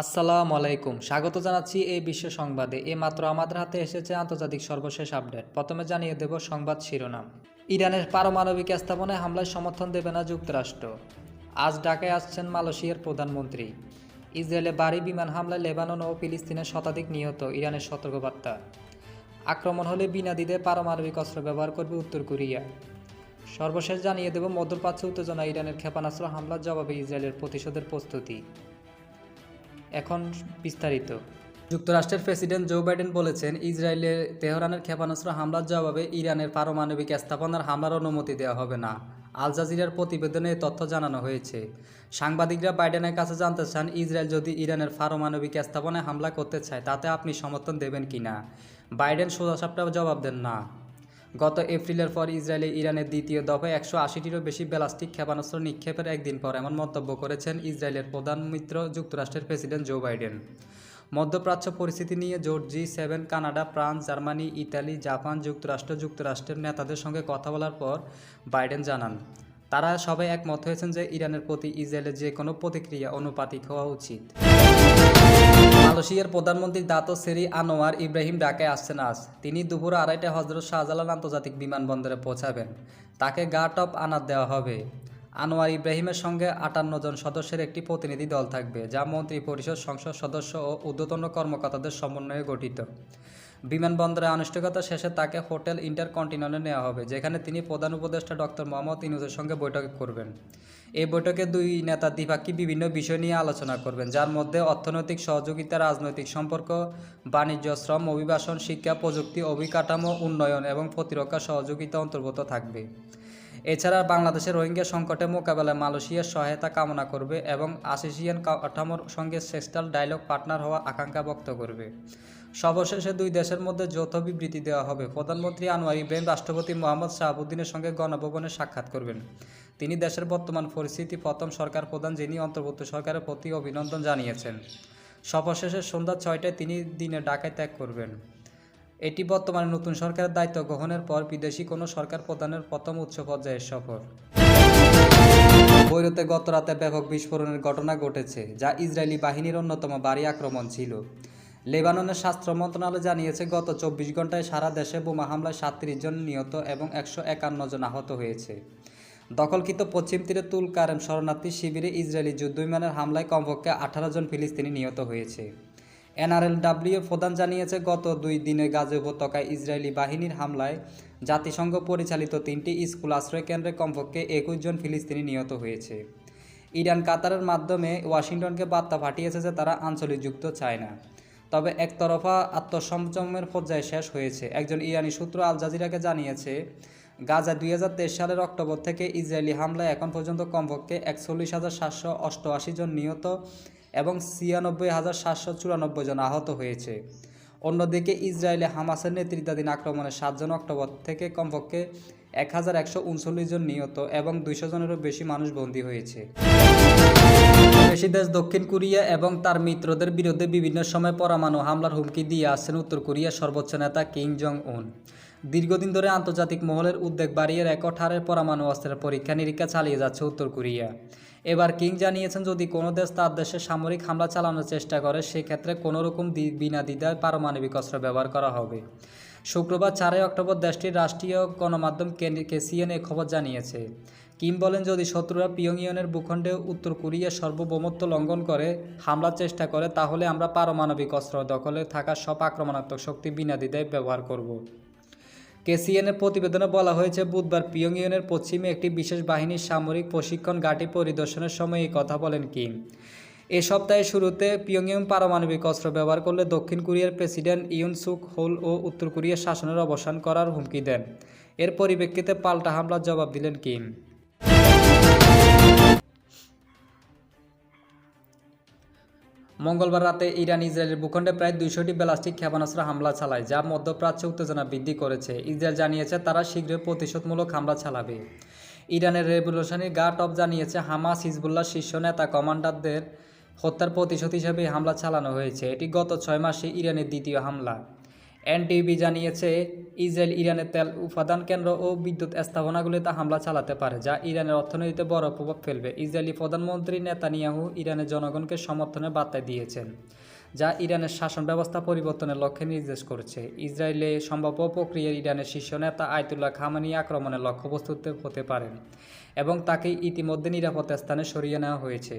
আসসালামু আলাইকুম, স্বাগত জানাচ্ছি এই বিশ্ব সংবাদে। মাত্র আমাদের হাতে এসেছে আন্তর্জাতিক সর্বশেষ আপডেট। প্রথমে জানিয়ে দেব সংবাদ শিরোনাম। ইরানের পারমাণবিক স্থাপনায় হামলায় সমর্থন দেবে না যুক্তরাষ্ট্র। আজ ঢাকায় আসছেন মালয়েশিয়ার প্রধানমন্ত্রী। ইসরায়েলে ভারী বিমান হামলায় লেবানন ও ফিলিস্তিনের শতাধিক নিহত, ইরানের সতর্কবার্তা। আক্রমণ হলে বিনা দ্বিধায় পারমাণবিক অস্ত্র ব্যবহার করবে উত্তর কোরিয়া। সর্বশেষ জানিয়ে দেব মধ্যপ্রাচ্যে উত্তেজনা, ইরানের ক্ষেপণাস্ত্র হামলার জবাবে ইসরায়েলের প্রতিশোধের প্রস্তুতি। এখন বিস্তারিত। যুক্তরাষ্ট্রের প্রেসিডেন্ট জো বাইডেন বলেছেন, ইসরায়েলের তেহরানের ক্ষেপণাস্ত্র হামলার জবাবে ইরানের পারমাণবিক স্থাপনার হামলার অনুমতি দেওয়া হবে না। আল জাজিরার প্রতিবেদনে এই তথ্য জানানো হয়েছে। সাংবাদিকরা বাইডেনের কাছে জানতে চান, ইসরায়েল যদি ইরানের পারমাণবিক স্থাপনায় হামলা করতে চায় তাতে আপনি সমর্থন দেবেন কিনা। বাইডেন সোজাসাপটা জবাব দেন না। গত এপ্রিলের পর ইসরায়েলে ইরানের দ্বিতীয় দফায় 180টিরও বেশি ব্যালিস্টিক ক্ষেপণাস্ত্র নিক্ষেপের একদিন পর এমন মন্তব্য করেছেন ইসরায়েলের প্রধান মিত্র যুক্তরাষ্ট্রের প্রেসিডেন্ট জো বাইডেন। মধ্যপ্রাচ্য পরিস্থিতি নিয়ে জোট G7, Canada, France, Germany, Italy, Japan, যুক্তরাষ্ট্রের নেতাদের সঙ্গে কথা বলার পর বাইডেন জানান, তারা সবাই একমত হয়েছেন যে ইরানের প্রতি ইসরায়েলের যে কোনো প্রতিক্রিয়া অনুপাতিক হওয়া উচিত। মালয়েশিয়ার প্রধানমন্ত্রী দাতো সেরি আনোয়ার ইব্রাহিম ঢাকায় আসছেন আজ। তিনি দুপুর 2:30টায় হজরত শাহজালাল আন্তর্জাতিক বিমানবন্দরে পৌঁছাবেন। তাকে গার্ড অফ অনার দেওয়া হবে। আনোয়ার ইব্রাহিমের সঙ্গে 58 জন সদস্যের একটি প্রতিনিধি দল থাকবে, যা মন্ত্রী পরিষদ, সংসদ সদস্য ও ঊর্ধ্বতন কর্মকর্তাদের সমন্বয়ে গঠিত। বিমানবন্দরে আনুষ্ঠানিকতা শেষে তাকে হোটেল ইন্টারকন্টিনেন্টালে নেওয়া হবে, যেখানে তিনি প্রধান উপদেষ্টা ডক্টর মোহাম্মদ ইউনূসের সঙ্গে বৈঠক করবেন। এই বৈঠকে দুই নেতা দ্বিপাক্ষিক বিভিন্ন বিষয় নিয়ে আলোচনা করবেন, যার মধ্যে অর্থনৈতিক সহযোগিতা, রাজনৈতিক সম্পর্ক, বাণিজ্য, শ্রম, অভিবাসন, শিক্ষা, প্রযুক্তি, অবকাঠামো উন্নয়ন এবং প্রতিরক্ষা সহযোগিতা অন্তর্ভুক্ত থাকবে। এছাড়া বাংলাদেশের রোহিঙ্গা সংকটে মোকাবেলায় মালয়েশিয়ার সহায়তা কামনা করবে এবং আসিয়ান কাঠামোর সঙ্গে সেক্সটাল ডায়ালগ পার্টনার হওয়ার আকাঙ্ক্ষা ব্যক্ত করবে। সর্বশেষে দুই দেশের মধ্যে যৌথ বিবৃতি দেওয়া হবে। প্রধানমন্ত্রী আনোয়ার ইব্রাহিম রাষ্ট্রপতি মোহাম্মদ শাহাবুদ্দিনের সঙ্গে গণভবনে সাক্ষাৎ করবেন। তিনি দেশের বর্তমান পরিস্থিতি প্রথম সরকার প্রধান, যিনি অন্তর্বর্তী সরকারের প্রতি অভিনন্দন জানিয়েছেন। সফর শেষে সন্ধ্যা 6টায় তিনি দিনে ঢাকায় ত্যাগ করবেন। এটি বর্তমানে নতুন সরকারের দায়িত্ব গ্রহণের পর বিদেশি কোনো সরকার প্রধানের প্রথম উচ্চ পর্যায়ের সফর। বৈরুতে গত রাতে ব্যাপক বিস্ফোরণের ঘটনা ঘটেছে, যা ইসরায়েলি বাহিনীর অন্যতম ভারী আক্রমণ ছিল। লেবাননের স্বাস্থ্য মন্ত্রণালয় জানিয়েছে, গত 24 ঘন্টায় সারা দেশে বোমা হামলায় 37 জন নিহত এবং 151 জন আহত হয়েছে। দখলকৃত পশ্চিম তীরে তুল কারেম শরণার্থী শিবিরে ইসরায়েলি যুদ্ধবিমানের হামলায় কমপক্ষে 18 জন ফিলিস্তিনি নিহত হয়েছে। NRLW প্রধান জানিয়েছে, গত 2 দিনে গাজা উপত্যকায় ইসরায়েলি বাহিনীর হামলায় জাতিসংঘ পরিচালিত 3টি স্কুল আশ্রয় কেন্দ্রে কমপক্ষে 21 জন ফিলিস্তিনি নিহত হয়েছে। ইরান কাতারের মাধ্যমে ওয়াশিংটনকে বার্তা পাঠিয়েছে যে তারা আঞ্চলিক যুদ্ধ চায় না, তবে একতরফা আত্মসংযমের পর্যায়ে শেষ হয়েছে। একজন ইরানি সূত্র আল জাজিরাকে জানিয়েছে, গাজা 2023 সালের অক্টোবর থেকে ইসরায়েলি হামলায় এখন পর্যন্ত কমপক্ষে 41,788 জন নিহত এবং 96,794 জন আহত হয়েছে। অন্যদিকে ইসরায়েলে হামাসের নেতৃত্বাধীন আক্রমণে 7 জন অক্টোবর থেকে কমপক্ষে 1,139 জন নিহত এবং 200 জনেরও বেশি মানুষ বন্দী হয়েছে। প্রতিবেশী দেশ দক্ষিণ কোরিয়া এবং তার মিত্রদের বিরুদ্ধে বিভিন্ন সময় পরমাণু হামলার হুমকি দিয়ে আসছেন উত্তর কোরিয়ার সর্বোচ্চ নেতা কিম জং উন। দীর্ঘদিন ধরে আন্তর্জাতিক মহলের উদ্বেগ বাড়িয়ে রেকর্ড হারে পরমাণু অস্ত্রের পরীক্ষা নিরীক্ষা চালিয়ে যাচ্ছে উত্তর কোরিয়া। এবার কিম জানিয়েছেন, যদি কোনো দেশ তার দেশে সামরিক হামলা চালানোর চেষ্টা করে, সেক্ষেত্রে কোনোরকম বিনা দ্বিধায় পারমাণবিক অস্ত্র ব্যবহার করা হবে। শুক্রবার 4 অক্টোবর দেশটির রাষ্ট্রীয় গণমাধ্যম KCNA এই খবর জানিয়েছে। কিম বলেন, যদি শত্রুরা পিয়ংইয়নের ভূখণ্ডে উত্তর কোরিয়ার সার্বভৌমত্ব লঙ্ঘন করে হামলার চেষ্টা করে, তাহলে আমরা পারমাণবিক অস্ত্র দখলে থাকা সব আক্রমণাত্মক শক্তি বিনা দ্বিধায় ব্যবহার করব। KCNA প্রতিবেদনে বলা হয়েছে, বুধবার পিয়ংইয়নের পশ্চিমে একটি বিশেষ বাহিনীর সামরিক প্রশিক্ষণ ঘাঁটি পরিদর্শনের সময় এই কথা বলেন কিম। এ সপ্তাহের শুরুতে পিয়ংইয়ং পারমাণবিক অস্ত্র ব্যবহার করলে দক্ষিণ কোরিয়ার প্রেসিডেন্ট ইউন সুক হোল ও উত্তর কোরিয়ার শাসনের অবসান করার হুমকি দেন। এর পরিপ্রেক্ষিতে পাল্টা হামলার জবাব দিলেন কিম। মঙ্গলবার রাতে ইরান ইসরায়েলের ভূখণ্ডে প্রায় 200টি ব্যালিস্টিক ক্ষেপণাস্ত্র হামলা চালায়, যা মধ্যপ্রাচ্যে উত্তেজনা বৃদ্ধি করেছে। ইসরায়েল জানিয়েছে তারা শীঘ্রই প্রতিশোধমূলক হামলা চালাবে। ইরানের রেভলিউশনারি গার্ড অফ জানিয়েছে, হামাস হিজবুল্লাহ শীর্ষ নেতা কমান্ডারদের হত্যার প্রতিশোধ হিসেবে হামলা চালানো হয়েছে। এটি গত 6 মাসে ইরানের দ্বিতীয় হামলা। এনটিভি জানিয়েছে, ইসরায়েল ইরানের তেল উৎপাদন কেন্দ্র ও বিদ্যুৎ স্থাপনাগুলিতে হামলা চালাতে পারে, যা ইরানের অর্থনীতিতে বড় প্রভাব ফেলবে। ইসরায়েলি প্রধানমন্ত্রী নেতানিয়াহু ইরানের জনগণকে সমর্থনের বার্তা দিয়েছেন, যা ইরানের শাসন ব্যবস্থা পরিবর্তনের লক্ষ্যে নির্দেশ করছে। ইসরায়েলে সম্ভাব্য প্রক্রিয়ায় ইরানের শীর্ষ নেতা আয়াতুল্লাহ খামেনি আক্রমণের লক্ষ্যবস্তু হতে পারেন এবং তাকে ইতিমধ্যে নিরাপদ স্থানে সরিয়ে নেওয়া হয়েছে।